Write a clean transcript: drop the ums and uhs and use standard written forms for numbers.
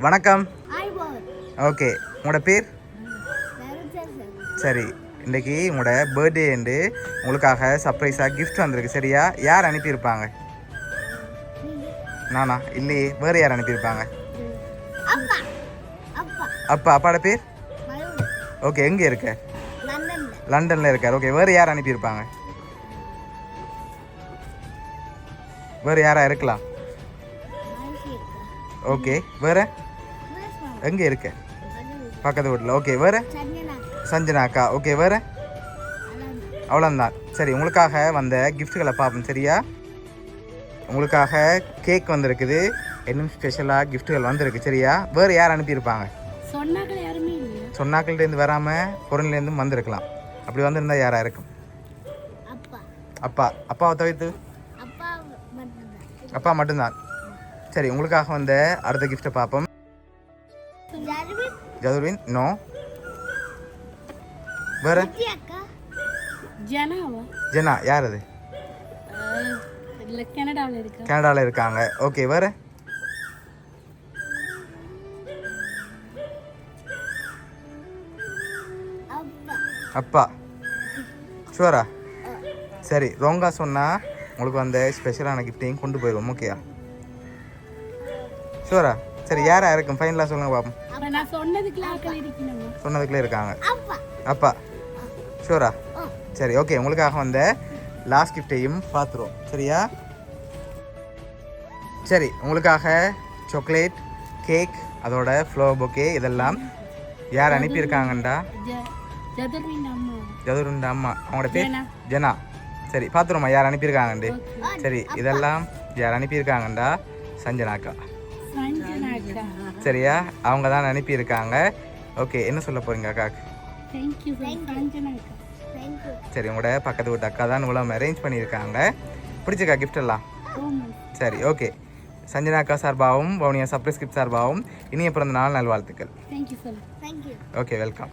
வணக்கம். ஓகே, உங்களோட பேர்? சரி, இன்றைக்கி உங்களோட பர்த்டே உங்களுக்காக சர்ப்ரைஸாக கிஃப்ட் வந்திருக்கு. சரியா? யார் அனுப்பியிருப்பாங்க? நானா? இல்லையே, வேறு யார் அனுப்பியிருப்பாங்க? அப்பா. அப்பாவோட பேர்? ஓகே, எங்கே இருக்க? லண்டனில் இருக்கார். ஓகே, வேறு யார் அனுப்பியிருப்பாங்க? வேறு யாராக இருக்கலாம்? ஓகே, வேறு எங்கே இருக்க? பக்கத்து வீட்டில். ஓகே, வேறு? சஞ்சனா அக்கா. ஓகே, வேறு? அவ்வளோந்தான். சரி, உங்களுக்காக வந்த கிஃப்ட்டுகளை பார்ப்போம். சரியா? உங்களுக்காக கேக் வந்திருக்குது. இன்னும் ஸ்பெஷலாக கிஃப்ட்டுகள் வந்திருக்கு. சரியா? வேறு யார் அனுப்பியிருப்பாங்க? சொன்னாக்கள்லேருந்து வராமல் பொருள்லேருந்தும் வந்திருக்கலாம். அப்படி வந்திருந்தால் யாராக இருக்கும்? அப்பாவை தவிர்த்து அப்பா மட்டும்தான். சரி, உங்களுக்காக வந்த அடுத்த கிஃப்ட்டை பார்ப்போம். ஜதுர்வின். நோ. வேற? ஜனா. யார் அது? கனடாவில் இருக்காங்க. ஓகே, வேற? அப்பா. ஷுவரா? சரி, ரோங்கா சொன்னால் உங்களுக்கு வந்த ஸ்பெஷலான கிஃப்ட்டையும் கொண்டு போயிடுவோம். ஓகேயா? ஷுவரா? சரி, யாரா இருக்கும்? ஃபைனலாக சொல்லுங்க பாப்போம். சொன்னதுக்குள்ளே இருக்காங்க. அப்பா. ஷுவரா? சரி, ஓகே, உங்களுக்காக வந்த லாஸ்ட் கிஃப்டையும் பார்த்துருவோம். சரியா? சரி, உங்களுக்காக சாக்லேட், கேக், அதோட ஃப்ளவர் பொக்கே இதெல்லாம் யார் அனுப்பியிருக்காங்கண்டா? ஜதுருண்ட அம்மா. அவங்களோட பேர் ஜனா. சரி, பார்த்துருவோம்மா யார் அனுப்பியிருக்காங்கண்டு. சரி, இதெல்லாம் யார் அனுப்பியிருக்காங்கண்டா? சஞ்சனாக்கா. சரியா? அவங்க தான் அனுப்பியிருக்காங்க. ஓகே, என்ன சொல்ல போறீங்க அக்காக்கு? சரி, உங்களோட பக்கத்து வீட்டு அக்கா தான் இவ்வளோ அரேஞ்ச் பண்ணியிருக்காங்க. பிடிச்சிருக்கா கிஃப்ட் எல்லாம்? சரி, ஓகே. சஞ்சனா அக்கா சார்பாகவும் வவுனியா சர்ப்ரைஸ் கிஃப்ட் சார்பாகவும் இனிய பிறந்த நாள் நல்வாழ்த்துக்கள். Okay, welcome.